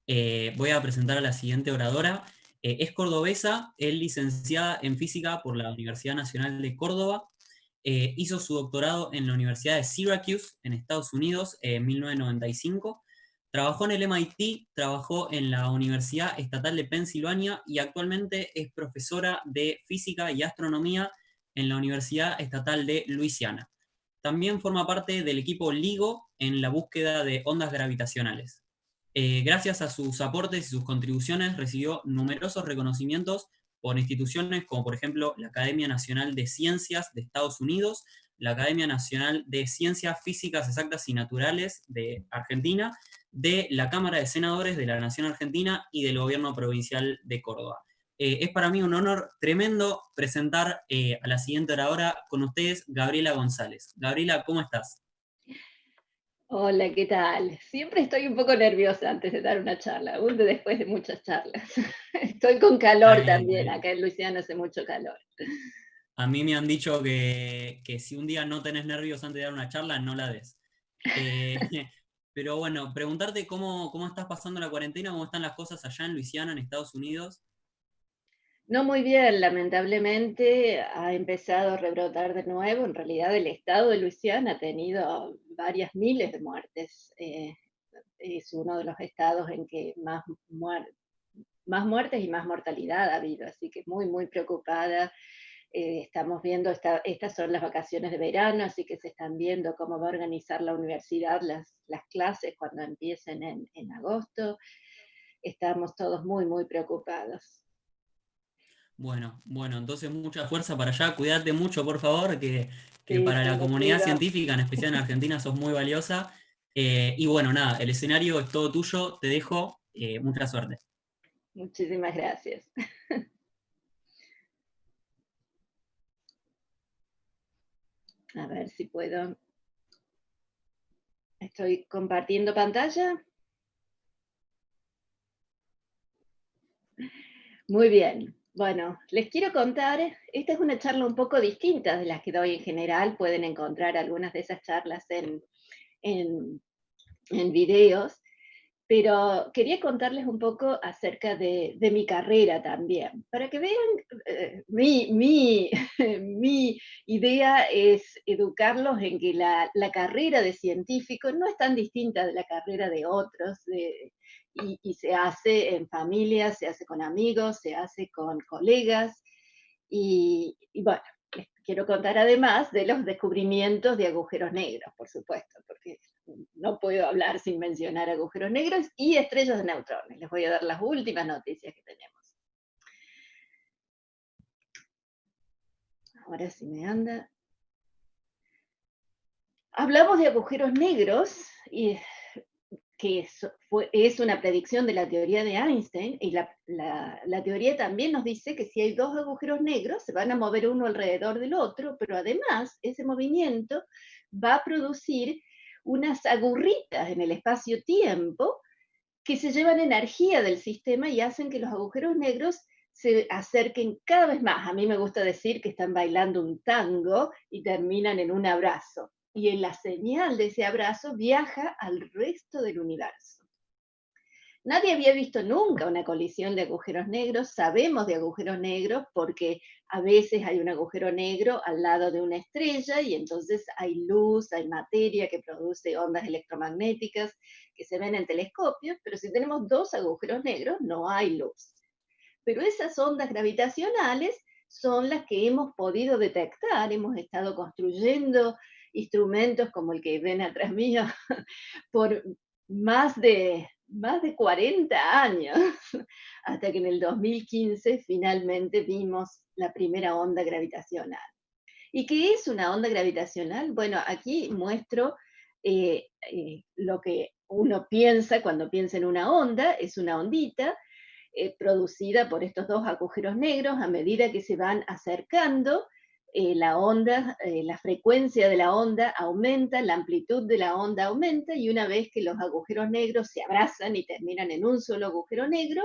Voy a presentar a la siguiente oradora. Es cordobesa, es licenciada en física por la Universidad Nacional de Córdoba. Hizo su doctorado en la Universidad de Syracuse, en Estados Unidos, en 1995. Trabajó en el MIT, trabajó en la Universidad Estatal de Pensilvania y actualmente es profesora de física y astronomía en la Universidad Estatal de Luisiana. También forma parte del equipo LIGO en la búsqueda de ondas gravitacionales. Gracias a sus aportes y sus contribuciones recibió numerosos reconocimientos por instituciones como por ejemplo la Academia Nacional de Ciencias de Estados Unidos, la Academia Nacional de Ciencias Físicas Exactas y Naturales de Argentina, de la Cámara de Senadores de la Nación Argentina y del Gobierno Provincial de Córdoba. Es para mí un honor tremendo presentar a la siguiente oradora con ustedes, Gabriela González. Gabriela, ¿cómo estás? Hola, ¿qué tal? Siempre estoy un poco nerviosa antes de dar una charla, aún después de muchas charlas. Estoy con calor Ay, también, acá en Luisiana hace mucho calor. a mí me han dicho que si un día no tenés nervios antes de dar una charla, no la des. Eh, pero bueno, preguntarte cómo estás pasando la cuarentena, cómo están las cosas allá en Luisiana, en Estados Unidos. No muy bien, lamentablemente ha empezado a rebrotar de nuevo. En realidad el estado de Luisiana ha tenido varias miles de muertes. Es uno de los estados en que más muertes y más mortalidad ha habido, así que muy, muy preocupada. Estamos viendo, estas son las vacaciones de verano, así que se están viendo cómo va a organizar la universidad las clases cuando empiecen en agosto. Estamos todos muy, muy preocupados. Bueno, entonces mucha fuerza para allá, cuídate mucho, por favor, que Sí, para sí, la me comunidad cuido. científica, en especial en Argentina, sos muy valiosa. Y bueno, nada, el escenario es todo tuyo, te dejo, mucha suerte. Muchísimas gracias. A ver si puedo. Estoy compartiendo pantalla. Muy bien. Bueno, les quiero contar, esta es una charla un poco distinta de las que doy en general. Pueden encontrar algunas de esas charlas en, en videos. Pero quería contarles un poco acerca de mi carrera también, para que vean, mi idea es educarlos en que la carrera de científico no es tan distinta de la carrera de otros, y se hace en familia, se hace con amigos, se hace con colegas, y bueno, les quiero contar además de los descubrimientos de agujeros negros, por supuesto, porque no puedo hablar sin mencionar agujeros negros y estrellas de neutrones. Les voy a dar las últimas noticias que tenemos. Ahora sí me anda. Hablamos de agujeros negros, y que es una predicción de la teoría de Einstein, y la teoría también nos dice que si hay dos agujeros negros, se van a mover uno alrededor del otro, pero además ese movimiento va a producir unas agurritas en el espacio-tiempo que se llevan energía del sistema y hacen que los agujeros negros se acerquen cada vez más. A mí me gusta decir que están bailando un tango y terminan en un abrazo. Y en la señal de ese abrazo viaja al resto del universo. Nadie había visto nunca una colisión de agujeros negros. Sabemos de agujeros negros porque a veces hay un agujero negro al lado de una estrella y entonces hay luz, hay materia que produce ondas electromagnéticas que se ven en telescopios, pero si tenemos dos agujeros negros no hay luz. Pero esas ondas gravitacionales son las que hemos podido detectar. Hemos estado construyendo instrumentos como el que ven atrás mío por más de 40 años, hasta que en el 2015 finalmente vimos la primera onda gravitacional. ¿Y qué es una onda gravitacional? Bueno, aquí muestro lo que uno piensa cuando piensa en una onda. Es una ondita producida por estos dos agujeros negros. A medida que se van acercando, la onda, la frecuencia de la onda aumenta, la amplitud de la onda aumenta, y una vez que los agujeros negros se abrazan y terminan en un solo agujero negro,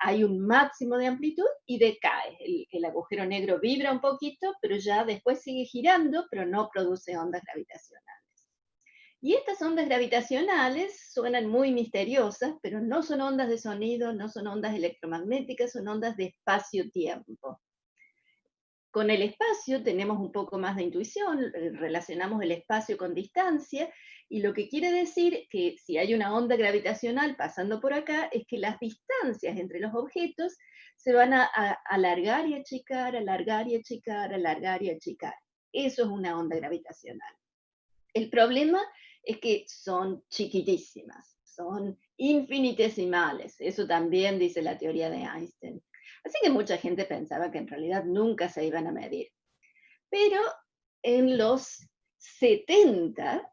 hay un máximo de amplitud y decae. El agujero negro vibra un poquito, pero ya después sigue girando, pero no produce ondas gravitacionales. Y estas ondas gravitacionales suenan muy misteriosas, pero no son ondas de sonido, no son ondas electromagnéticas, son ondas de espacio-tiempo. Con el espacio tenemos un poco más de intuición, relacionamos el espacio con distancia, y lo que quiere decir que si hay una onda gravitacional pasando por acá, es que las distancias entre los objetos se van a alargar y achicar, alargar y achicar, alargar y achicar. Eso es una onda gravitacional. El problema es que son chiquitísimas, son infinitesimales. Eso también dice la teoría de Einstein. Así que mucha gente pensaba que en realidad nunca se iban a medir. Pero en los 70,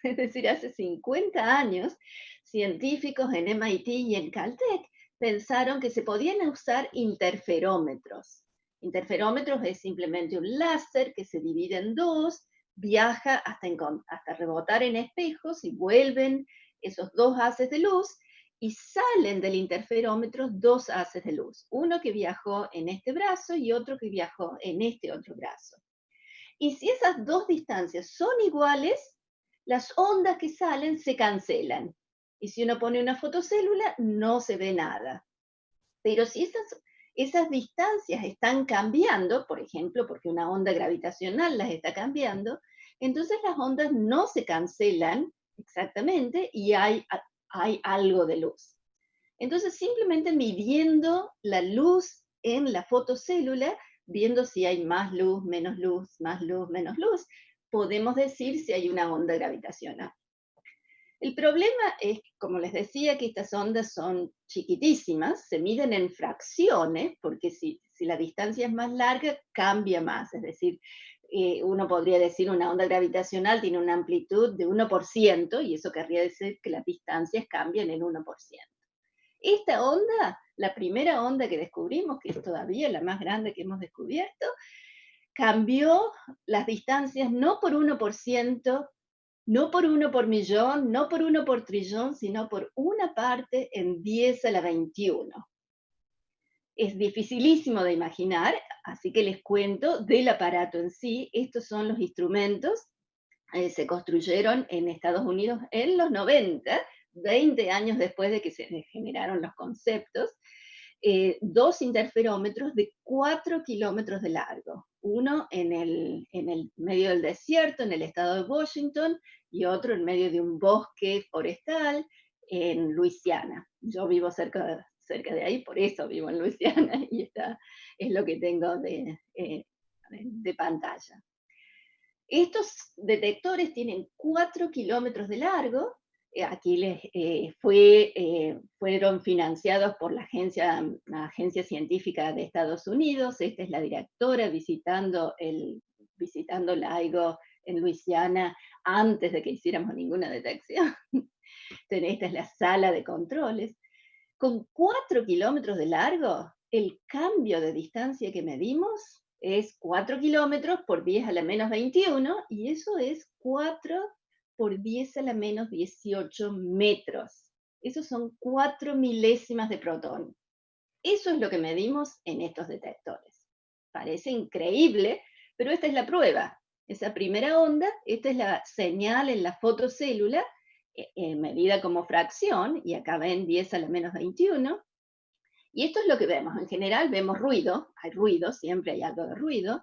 es decir, hace 50 años, científicos en MIT y en Caltech pensaron que se podían usar interferómetros. Interferómetros es simplemente un láser que se divide en dos, viaja hasta rebotar en espejos y vuelven esos dos haces de luz y salen del interferómetro dos haces de luz, uno que viajó en este brazo y otro que viajó en este otro brazo. Y si esas dos distancias son iguales, las ondas que salen se cancelan. Y si uno pone una fotocélula, no se ve nada. Pero si esas distancias están cambiando, por ejemplo, porque una onda gravitacional las está cambiando, entonces las ondas no se cancelan exactamente y hay algo de luz. Entonces, simplemente midiendo la luz en la fotocélula, viendo si hay más luz, más luz, menos luz, podemos decir si hay una onda gravitacional. El problema es, como les decía, que estas ondas son chiquitísimas, se miden en fracciones, porque si la distancia es más larga, cambia más. Es decir, uno podría decir una onda gravitacional tiene una amplitud de 1%, y eso querría decir que las distancias cambian en 1%. Esta onda, la primera onda que descubrimos, que es todavía la más grande que hemos descubierto, cambió las distancias no por 1%, no por 1 por millón, no por 1 por trillón, sino por una parte en 10 a la 21. Es dificilísimo de imaginar, así que les cuento del aparato en sí. Estos son los instrumentos, se construyeron en Estados Unidos en los 90, 20 años después de que se generaron los conceptos, dos interferómetros de 4 kilómetros de largo, uno en el medio del desierto, en el estado de Washington, y otro en medio de un bosque forestal en Luisiana. Yo vivo cerca de ahí, por eso vivo en Luisiana, y es lo que tengo de pantalla. Estos detectores tienen 4 kilómetros de largo. Aquí fueron financiados por la Agencia Científica de Estados Unidos. Esta es la directora visitando LIGO en Luisiana antes de que hiciéramos ninguna detección. Esta es la sala de controles. Con 4 kilómetros de largo, el cambio de distancia que medimos es 4 kilómetros por 10 a la menos 21, y eso es 4 por 10 a la menos 18 metros. Esos son 4 milésimas de protón. Eso es lo que medimos en estos detectores. Parece increíble, pero esta es la prueba. Esa primera onda, esta es la señal en la fotocélula, medida como fracción, y acá ven 10 a la menos 21, y esto es lo que vemos. En general vemos ruido, hay ruido, siempre hay algo de ruido,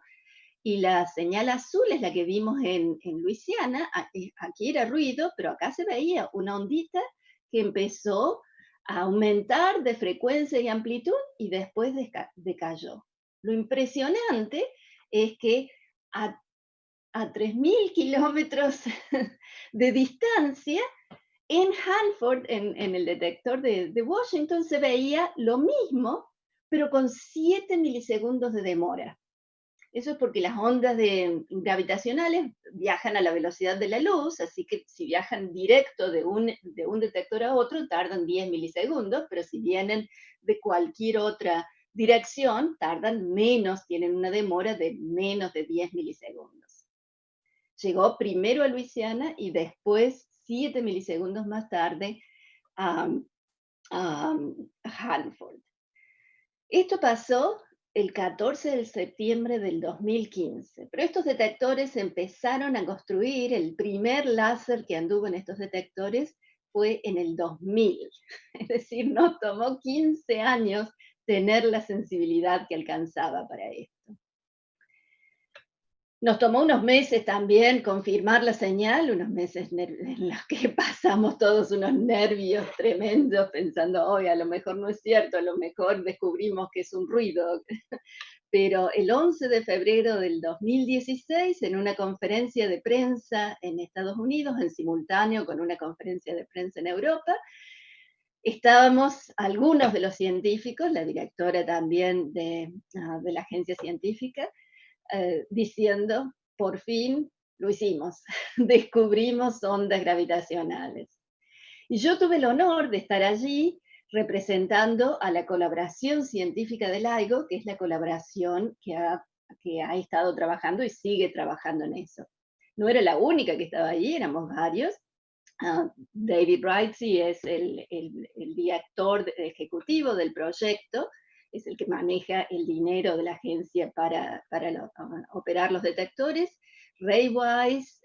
y la señal azul es la que vimos en Luisiana. Aquí era ruido, pero acá se veía una ondita que empezó a aumentar de frecuencia y amplitud y después decayó. Lo impresionante es que a 3.000 kilómetros de distancia, en Hanford, en el detector de Washington, se veía lo mismo, pero con 7 milisegundos de demora. Eso es porque las ondas gravitacionales viajan a la velocidad de la luz, así que si viajan directo de un detector a otro, tardan 10 milisegundos, pero si vienen de cualquier otra dirección, tardan menos, tienen una demora de menos de 10 milisegundos. Llegó primero a Luisiana y después, 7 milisegundos más tarde, a Hanford. Esto pasó el 14 de septiembre del 2015. Pero estos detectores empezaron a construir, el primer láser que anduvo en estos detectores fue en el 2000. Es decir, nos tomó 15 años tener la sensibilidad que alcanzaba para esto. Nos tomó unos meses también confirmar la señal, unos meses en los que pasamos todos unos nervios tremendos pensando, hoy a lo mejor no es cierto, a lo mejor descubrimos que es un ruido. Pero el 11 de febrero del 2016, en una conferencia de prensa en Estados Unidos, en simultáneo con una conferencia de prensa en Europa, estábamos algunos de los científicos, la directora también de la agencia científica, diciendo, por fin lo hicimos, descubrimos ondas gravitacionales. Y yo tuve el honor de estar allí representando a la colaboración científica del LIGO, que es la colaboración que ha estado trabajando y sigue trabajando en eso. No era la única que estaba allí, éramos varios. David Brightsey es el director ejecutivo del proyecto, es el que maneja el dinero de la agencia para operar los detectores. Ray Wise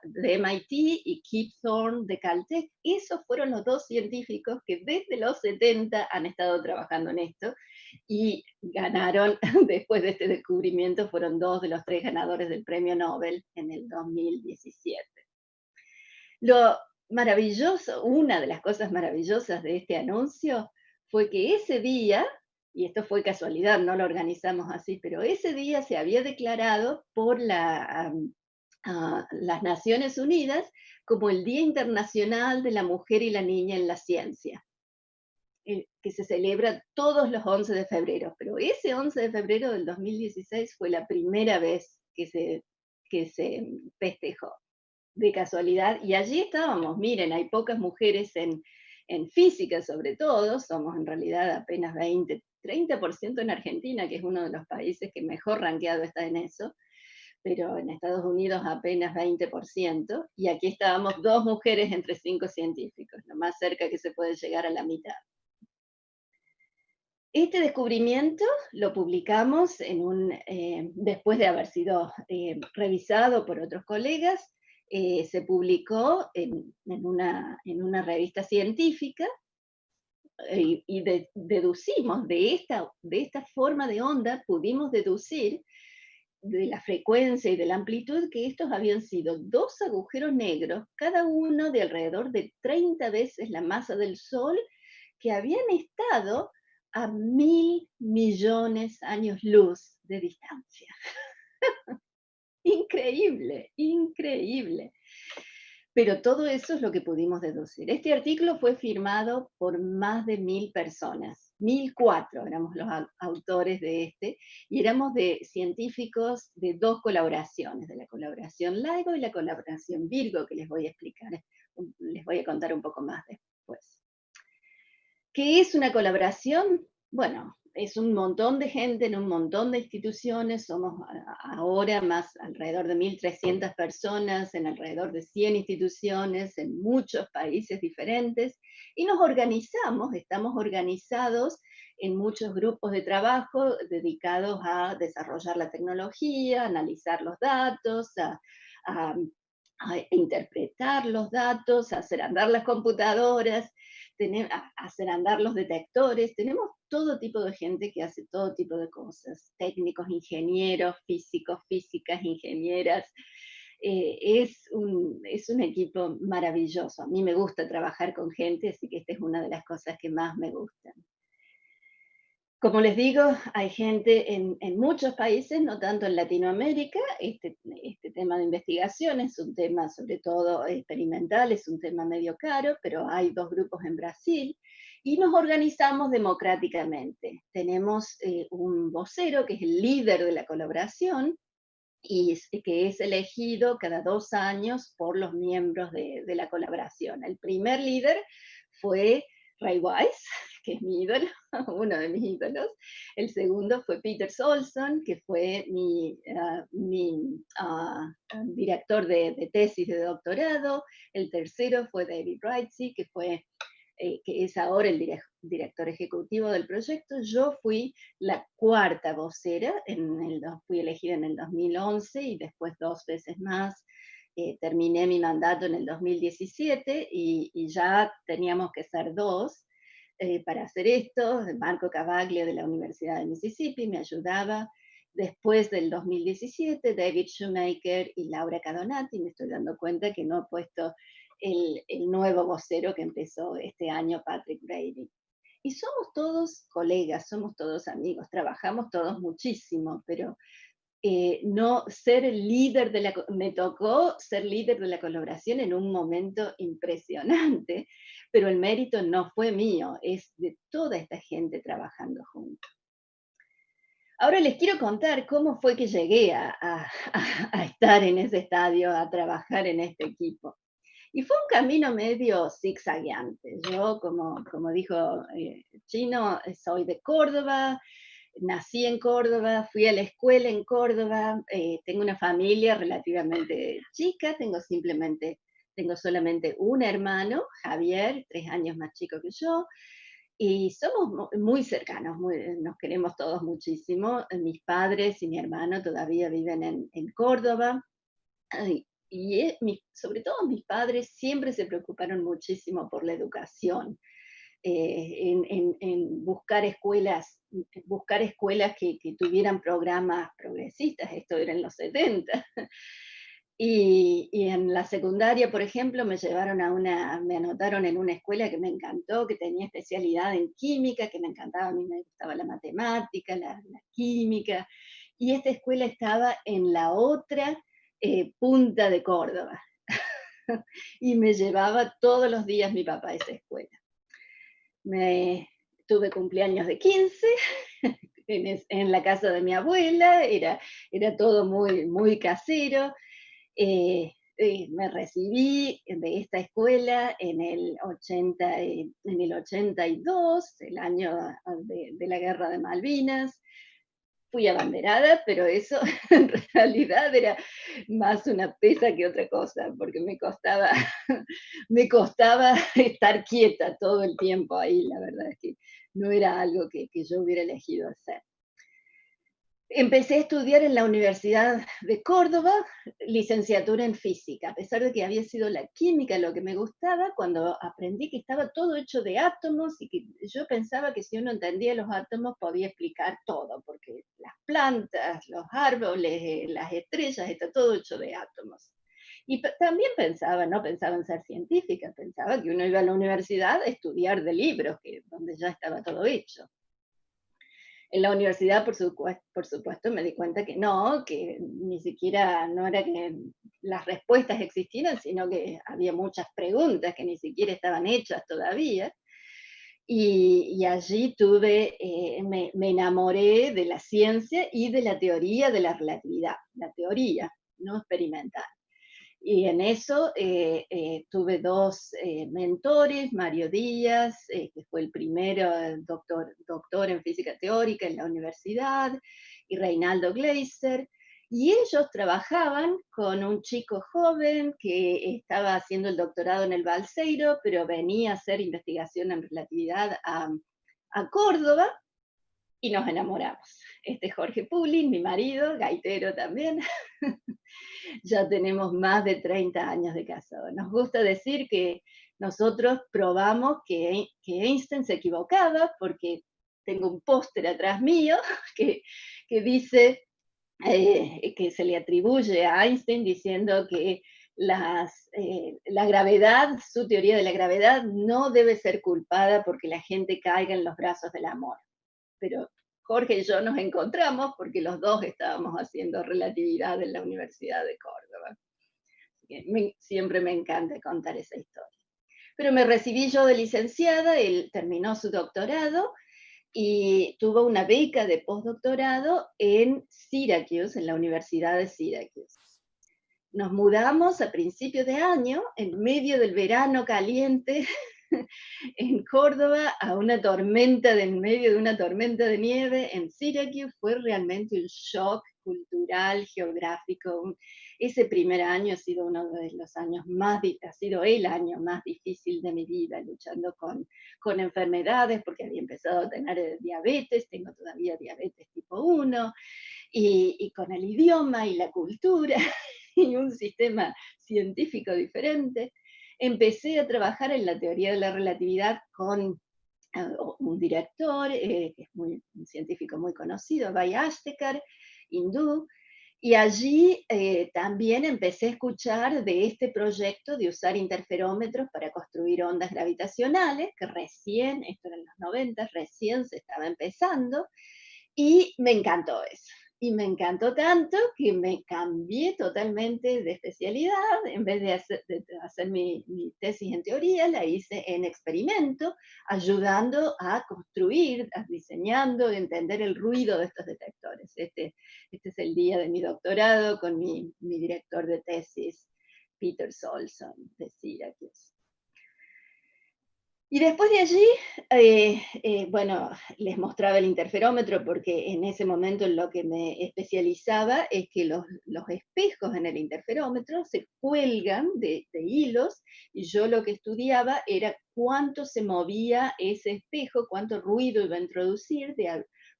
de MIT y Kip Thorne de Caltech. Esos fueron los dos científicos que desde los 70 han estado trabajando en esto y ganaron, después de este descubrimiento, fueron dos de los tres ganadores del premio Nobel en el 2017. Lo maravilloso, una de las cosas maravillosas de este anuncio fue que ese día, y esto fue casualidad, no lo organizamos así, pero ese día se había declarado por las Naciones Unidas como el Día Internacional de la Mujer y la Niña en la Ciencia, que se celebra todos los 11 de febrero. Pero ese 11 de febrero del 2016 fue la primera vez que se festejó de casualidad, y allí estábamos. Miren, hay pocas mujeres en física sobre todo, somos en realidad apenas 30% en Argentina, que es uno de los países que mejor rankeado está en eso, pero en Estados Unidos apenas 20%, y aquí estábamos dos mujeres entre 5 científicos, lo más cerca que se puede llegar a la mitad. Este descubrimiento lo publicamos después de haber sido revisado por otros colegas. Se publicó en una revista científica, y deducimos de esta forma de onda, pudimos deducir de la frecuencia y de la amplitud que estos habían sido dos agujeros negros, cada uno de alrededor de 30 veces la masa del Sol, que habían estado a 1.000 millones de años luz de distancia. Increíble, increíble. Pero todo eso es lo que pudimos deducir. Este artículo fue firmado por más de 1.000 personas, 1.004 éramos los autores de este, y éramos de científicos de dos colaboraciones, de la colaboración LIGO y la colaboración Virgo, que les voy a explicar, les voy a contar un poco más después. ¿Qué es una colaboración? Bueno, es un montón de gente en un montón de instituciones, somos ahora más alrededor de 1.300 personas en alrededor de 100 instituciones en muchos países diferentes, y nos organizamos, estamos organizados en muchos grupos de trabajo dedicados a desarrollar la tecnología, a analizar los datos, a interpretar los datos, a hacer andar las computadoras, hacer andar los detectores. Tenemos todo tipo de gente que hace todo tipo de cosas, técnicos, ingenieros, físicos, físicas, ingenieras. Es un equipo maravilloso. A mí me gusta trabajar con gente, así que esta es una de las cosas que más me gustan. Como les digo, hay gente en muchos países, no tanto en Latinoamérica. Este tema de investigación es un tema sobre todo experimental, es un tema medio caro, pero hay dos grupos en Brasil, y nos organizamos democráticamente. Tenemos un vocero que es el líder de la colaboración, y que es elegido cada 2 años por los miembros de la colaboración. El primer líder fue Ray Wise, que es mi ídolo, uno de mis ídolos. El segundo fue Peter Solson, que fue mi director de tesis de doctorado. El tercero fue David Brightsey, que fue que es ahora el director ejecutivo del proyecto. Yo fui la cuarta vocera, fui elegida en el 2011 y después 2 veces más. Terminé mi mandato en el 2017 y ya teníamos que ser dos para hacer esto. Marco Cavaglio de la Universidad de Mississippi me ayudaba. Después del 2017, David Shoemaker y Laura Cadonati. Me estoy dando cuenta que no he puesto el nuevo vocero que empezó este año, Patrick Brady. Y somos todos colegas, somos todos amigos, trabajamos todos muchísimo, pero no ser el líder me tocó ser líder de la colaboración en un momento impresionante, pero el mérito no fue mío, es de toda esta gente trabajando juntos. Ahora les quiero contar cómo fue que llegué a estar en ese estadio, a trabajar en este equipo. Y fue un camino medio zigzagueante. Yo, como dijo Chino, soy de Córdoba, nací en Córdoba, fui a la escuela en Córdoba, tengo una familia relativamente chica, tengo solamente un hermano, Javier, 3 años más chico que yo, y somos muy cercanos, nos queremos todos muchísimo. Mis padres y mi hermano todavía viven en Córdoba, sobre todo mis padres siempre se preocuparon muchísimo por la educación, en buscar escuelas que tuvieran programas progresistas. Esto era en los 70. Y en la secundaria, por ejemplo, me anotaron en una escuela que me encantó, que tenía especialidad en química, que me encantaba, a mí me gustaba la matemática, la química, y esta escuela estaba en la otra punta de Córdoba, y me llevaba todos los días mi papá a esa escuela. Tuve cumpleaños de 15 en la casa de mi abuela, era todo muy, muy casero. Me recibí de esta escuela en el 82, el año de la Guerra de Malvinas. Fui abanderada, pero eso en realidad era más una pesa que otra cosa, porque me costaba estar quieta todo el tiempo ahí. La verdad es que no era algo que yo hubiera elegido hacer. Empecé a estudiar en la Universidad de Córdoba, licenciatura en física, a pesar de que había sido la química lo que me gustaba. Cuando aprendí que estaba todo hecho de átomos y que yo pensaba que si uno entendía los átomos podía explicar todo, porque las plantas, los árboles, las estrellas, está todo hecho de átomos. Y también no pensaba en ser científica, pensaba que uno iba a la universidad a estudiar de libros, donde ya estaba todo hecho. En la universidad, por supuesto, me di cuenta que no, que ni siquiera no era que las respuestas existieran, sino que había muchas preguntas que ni siquiera estaban hechas todavía. Y allí me enamoré de la ciencia y de la teoría de la relatividad, la teoría, no experimental. Y en eso tuve 2 mentores, Mario Díaz, que fue el primero doctor en física teórica en la universidad, y Reinaldo Gleiser, y ellos trabajaban con un chico joven que estaba haciendo el doctorado en el Balseiro, pero venía a hacer investigación en relatividad a Córdoba, y nos enamoramos. Jorge Pulin, mi marido, gaitero también. Ya tenemos más de 30 años de casado. Nos gusta decir que nosotros probamos que Einstein se equivocaba, porque tengo un póster atrás mío que dice, que se le atribuye a Einstein diciendo que la gravedad, su teoría de la gravedad, no debe ser culpada porque la gente caiga en los brazos del amor. Pero Jorge y yo nos encontramos porque los dos estábamos haciendo relatividad en la Universidad de Córdoba. Siempre me encanta contar esa historia. Pero me recibí yo de licenciada, él terminó su doctorado y tuvo una beca de postdoctorado en Syracuse, en la Universidad de Syracuse. Nos mudamos a principios de año, en medio del verano caliente, en Córdoba, en medio de una tormenta de nieve en Syracuse. Fue realmente un shock cultural cultural, geográfico. Ese primer año ha sido uno de los años ha sido el año más difícil de mi vida, luchando con enfermedades, porque había empezado a tener diabetes, tengo todavía diabetes tipo 1, y con el idioma y la cultura y un sistema científico diferente. Empecé a trabajar en la teoría de la relatividad con un director, que es un científico muy conocido, Bai Ashtekar, hindú, y allí también empecé a escuchar de este proyecto de usar interferómetros para construir ondas gravitacionales, que recién, esto era en los 90, recién se estaba empezando, y me encantó eso. Y me encantó tanto que me cambié totalmente de especialidad. En vez de hacer mi tesis en teoría, la hice en experimento, ayudando a construir, diseñando, entender el ruido de estos detectores. Este es el día de mi doctorado con mi director de tesis, Peter Solson, de Syracuse. Y después de allí, bueno, les mostraba el interferómetro porque en ese momento en lo que me especializaba es que los espejos en el interferómetro se cuelgan de hilos, y yo lo que estudiaba era cuánto se movía ese espejo, cuánto ruido iba a introducir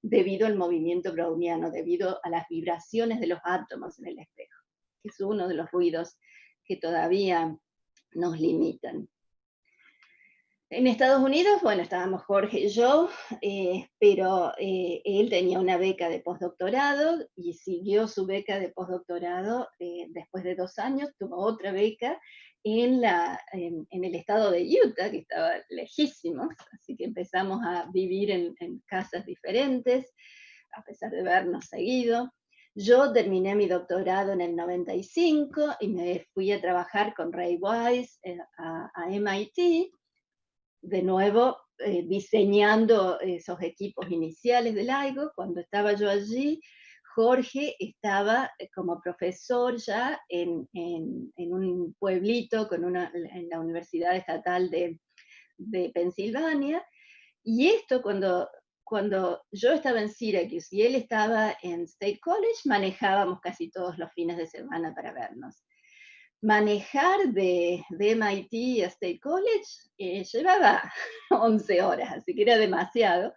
debido al movimiento browniano, debido a las vibraciones de los átomos en el espejo, que es uno de los ruidos que todavía nos limitan. En Estados Unidos, bueno, estábamos Jorge y yo, pero él tenía una beca de postdoctorado y siguió su beca de postdoctorado después de 2 años, tuvo otra beca en el estado de Utah, que estaba lejísimos, así que empezamos a vivir en casas diferentes, a pesar de vernos seguido. Yo terminé mi doctorado en el 95 y me fui a trabajar con Ray Wise a MIT, de nuevo diseñando esos equipos iniciales del LIGO. Cuando estaba yo allí, Jorge estaba como profesor ya en un pueblito en la Universidad Estatal de Pensilvania, y esto cuando yo estaba en Syracuse y él estaba en State College, manejábamos casi todos los fines de semana para vernos. Manejar de MIT a State College llevaba 11 horas, así que era demasiado.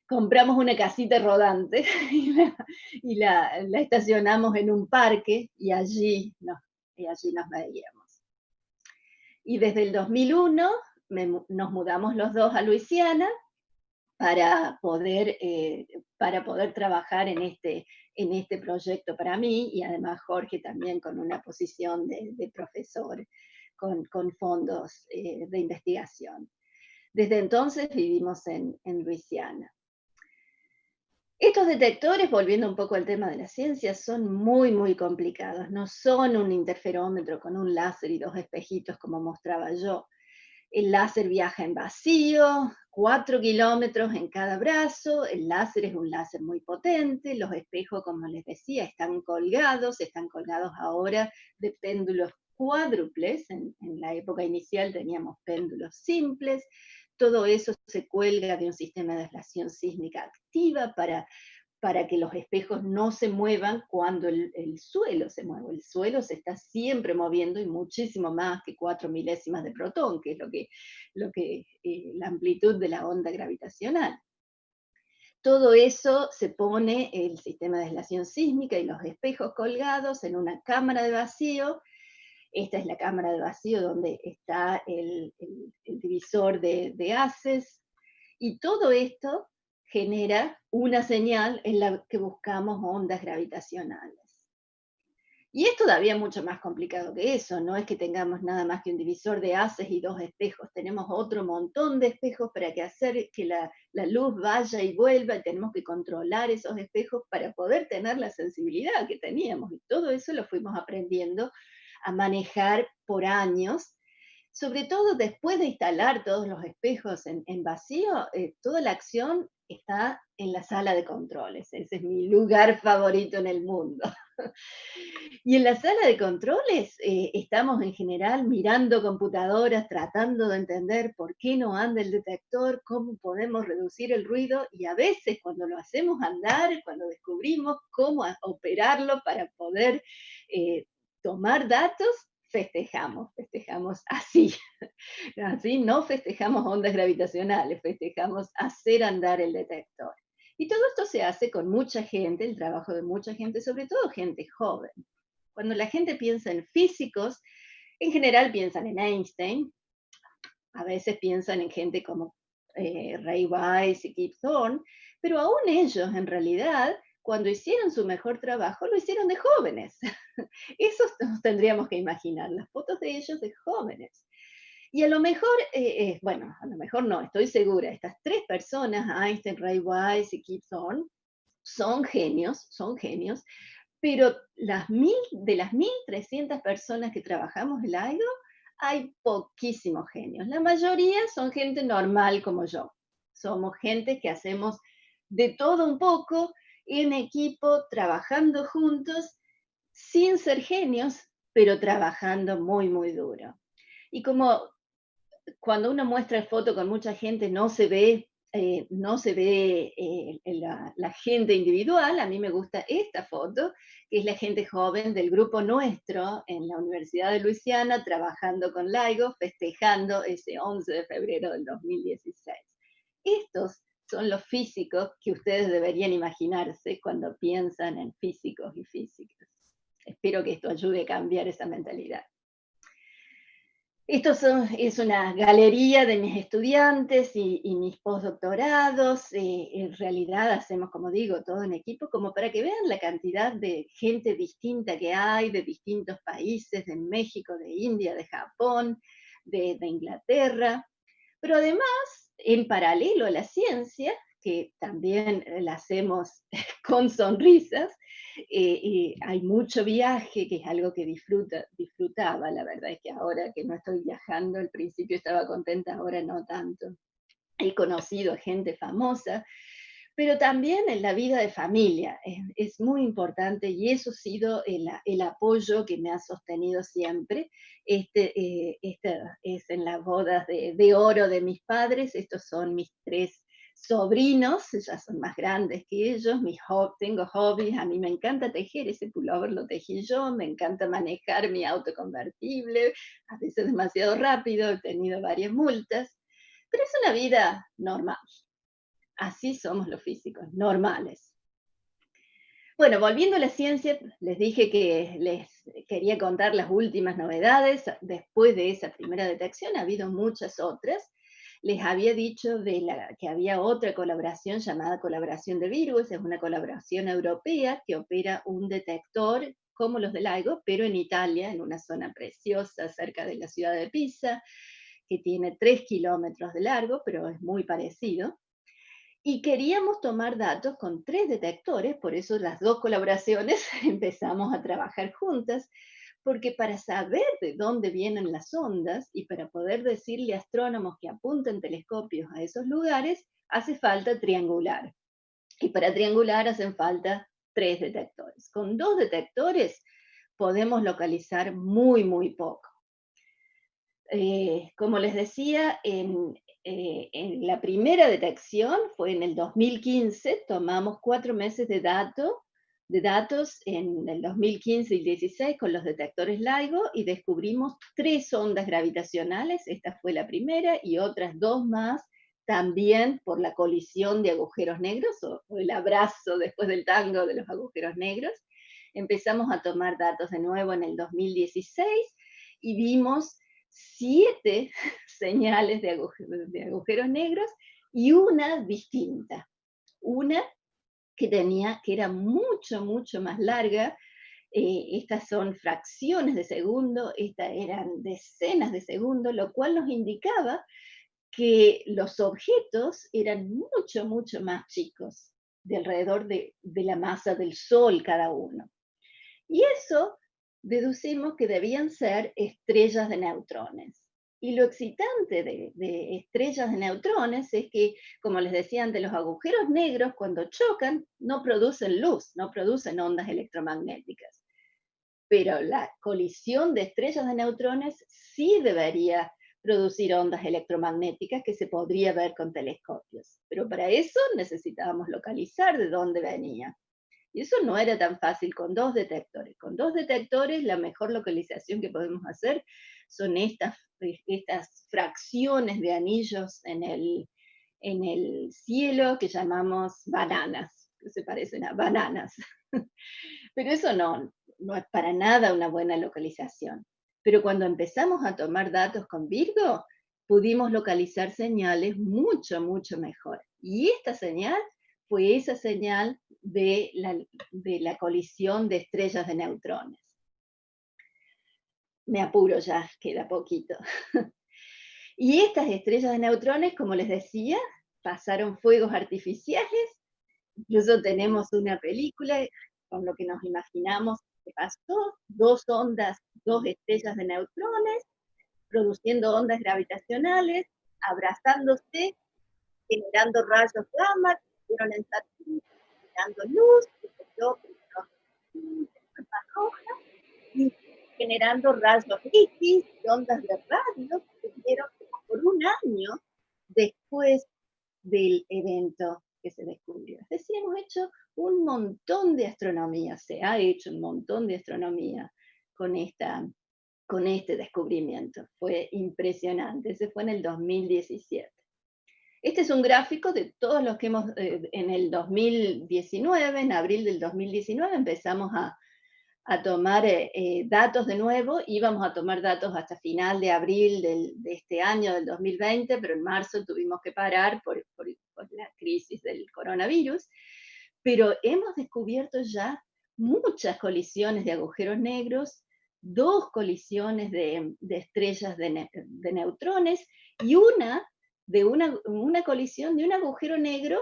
Compramos una casita rodante y la estacionamos en un parque, y allí nos veíamos. Y desde el 2001 nos mudamos los dos a Luisiana para poder trabajar en este proyecto para mí, y además Jorge también con una posición de profesor con fondos de investigación. Desde entonces vivimos en Luisiana. Estos detectores, volviendo un poco al tema de la ciencia, son muy, muy complicados. No son un interferómetro con un láser y 2 espejitos como mostraba yo. El láser viaja en vacío, 4 kilómetros en cada brazo. El láser es un láser muy potente. Los espejos, como les decía, están colgados ahora de péndulos cuádruples. En la época inicial teníamos péndulos simples. Todo eso se cuelga de un sistema de aislación sísmica activa para que los espejos no se muevan cuando el suelo se mueve. El suelo se está siempre moviendo, y muchísimo más que 4 milésimas de protón, que es la amplitud de la onda gravitacional. Todo eso se pone el sistema de aislación sísmica y los espejos colgados en una cámara de vacío. Esta es la cámara de vacío donde está el divisor de haces, y todo esto genera una señal en la que buscamos ondas gravitacionales. Y es todavía mucho más complicado que eso. No es que tengamos nada más que un divisor de haces y 2 espejos. Tenemos otro montón de espejos para hacer que la luz vaya y vuelva, y tenemos que controlar esos espejos para poder tener la sensibilidad que teníamos. Y todo eso lo fuimos aprendiendo a manejar por años, Sobre todo después de instalar todos los espejos en vacío, toda la acción está en la sala de controles. Ese es mi lugar favorito en el mundo. Y en la sala de controles estamos en general mirando computadoras, tratando de entender por qué no anda el detector, cómo podemos reducir el ruido y a veces cuando lo hacemos andar, cuando descubrimos cómo operarlo para poder eh, tomar datos, festejamos así, así no festejamos ondas gravitacionales, festejamos hacer andar el detector. Y todo esto se hace con mucha gente, el trabajo de mucha gente, sobre todo gente joven. Cuando la gente piensa en físicos, en general piensan en Einstein, a veces piensan en gente como Ray Weiss y Kip Thorne, pero aún ellos en realidad, cuando hicieron su mejor trabajo, lo hicieron de jóvenes. Eso nos tendríamos que imaginar, las fotos de ellos de jóvenes. Y a lo mejor, bueno, a lo mejor no, estoy segura, estas tres personas, Einstein, Ray Weiss y Kip Thorne, son genios, pero de las 1.300 personas que trabajamos en LIGO, hay poquísimos genios. La mayoría son gente normal como yo. Somos gente que hacemos de todo un poco en equipo, trabajando juntos, sin ser genios, pero trabajando muy, muy duro. Y como cuando uno muestra foto con mucha gente no se ve la gente individual. A mí me gusta esta foto, que es la gente joven del grupo nuestro en la Universidad de Luisiana, trabajando con LIGO, festejando ese 11 de febrero del 2016. Estos son los físicos que ustedes deberían imaginarse cuando piensan en físicos y físicas. Espero que esto ayude a cambiar esa mentalidad. Es una galería de mis estudiantes y mis postdoctorados. En realidad hacemos, como digo, todo en equipo, como para que vean la cantidad de gente distinta que hay, de distintos países, de México, de India, de Japón, de Inglaterra. Pero además, en paralelo a la ciencia, que también la hacemos con sonrisas, hay mucho viaje, que es algo que disfrutaba. La verdad es que ahora que no estoy viajando, al principio estaba contenta, ahora no tanto. He conocido a gente famosa, pero también en la vida de familia es muy importante, y eso ha sido el apoyo que me ha sostenido siempre. Este es en las bodas de oro de mis padres. Estos son mis tres sobrinos, ya son más grandes que ellos. Tengo hobbies, a mí me encanta tejer, ese pullover lo tejí yo, me encanta manejar mi auto convertible, a veces demasiado rápido, he tenido varias multas, pero es una vida normal. Así somos los físicos, normales. Bueno, volviendo a la ciencia, les dije que les quería contar las últimas novedades. Después de esa primera detección ha habido muchas otras. Les había dicho que había otra colaboración llamada colaboración de virus. Es una colaboración europea que opera un detector como los de LIGO, pero en Italia, en una zona preciosa cerca de la ciudad de Pisa, que tiene 3 kilómetros de largo, pero es muy parecido. Y queríamos tomar datos con 3 detectores, por eso las 2 colaboraciones empezamos a trabajar juntas, porque para saber de dónde vienen las ondas y para poder decirle a astrónomos que apunten telescopios a esos lugares, hace falta triangular. Y para triangular hacen falta 3 detectores. Con 2 detectores podemos localizar muy, muy poco. Como les decía, en la primera detección fue en el 2015, tomamos 4 meses de datos en el 2015 y 2016 con los detectores LIGO y descubrimos 3 ondas gravitacionales. Esta fue la primera y otras 2 más también por la colisión de agujeros negros o el abrazo después del tango de los agujeros negros. Empezamos a tomar datos de nuevo en el 2016 y vimos 7 señales de agujeros negros y una distinta. Una que era mucho, mucho más larga. Estas son fracciones de segundo, estas eran decenas de segundos, lo cual nos indicaba que los objetos eran mucho, mucho más chicos, de alrededor de la masa del Sol cada uno. Y eso deducimos que debían ser estrellas de neutrones. Y lo excitante de estrellas de neutrones es que, como les decía antes, los agujeros negros cuando chocan no producen luz, no producen ondas electromagnéticas. Pero la colisión de estrellas de neutrones sí debería producir ondas electromagnéticas que se podría ver con telescopios. Pero para eso necesitábamos localizar de dónde venía. Y eso no era tan fácil con dos detectores. Con dos detectores la mejor localización que podemos hacer son estas fracciones de anillos en el cielo que llamamos bananas, que se parecen a bananas. Pero eso no es para nada una buena localización. Pero cuando empezamos a tomar datos con Virgo, pudimos localizar señales mucho, mucho mejor. Y esta señal fue esa señal de la colisión de estrellas de neutrones. Me apuro ya, queda poquito. Y estas estrellas de neutrones, como les decía, pasaron fuegos artificiales. Incluso tenemos una película con lo que nos imaginamos que pasó, dos ondas, dos estrellas de neutrones, produciendo ondas gravitacionales, abrazándose, generando rayos gamma, que fueron en Saturno, generando luz, que cayó primero en roja, y generando rayos X y ondas de radio que se dieron como por un año después del evento que se descubrió. Es decir, hemos hecho un montón de astronomía, se ha hecho un montón de astronomía con, con este descubrimiento. Fue impresionante, ese fue en el 2017. Este es un gráfico de todos los que hemos, en el 2019, en abril del 2019, empezamos a tomar datos de nuevo, íbamos a tomar datos hasta final de abril de este año, del 2020, pero en marzo tuvimos que parar por la crisis del coronavirus, pero hemos descubierto ya muchas colisiones de agujeros negros, dos colisiones de estrellas de neutrones y una colisión de un agujero negro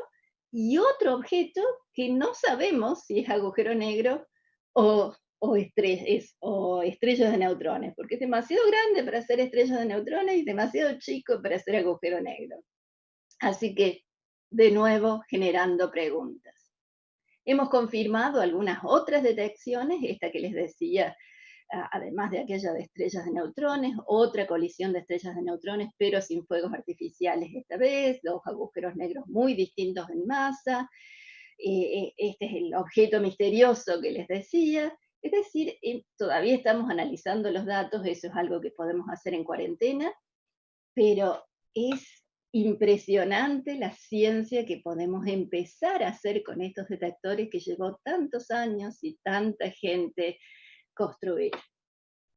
y otro objeto que no sabemos si es agujero negro o o estrellas de neutrones, porque es demasiado grande para ser estrellas de neutrones y demasiado chico para ser agujero negro. Así que, de nuevo, generando preguntas. Hemos confirmado algunas otras detecciones, esta que les decía, además de aquella de estrellas de neutrones, otra colisión de estrellas de neutrones, pero sin fuegos artificiales esta vez, dos agujeros negros muy distintos en masa. Este es el objeto misterioso que les decía. Es decir, todavía estamos analizando los datos, eso es algo que podemos hacer en cuarentena, pero es impresionante la ciencia que podemos empezar a hacer con estos detectores que llevó tantos años y tanta gente construir.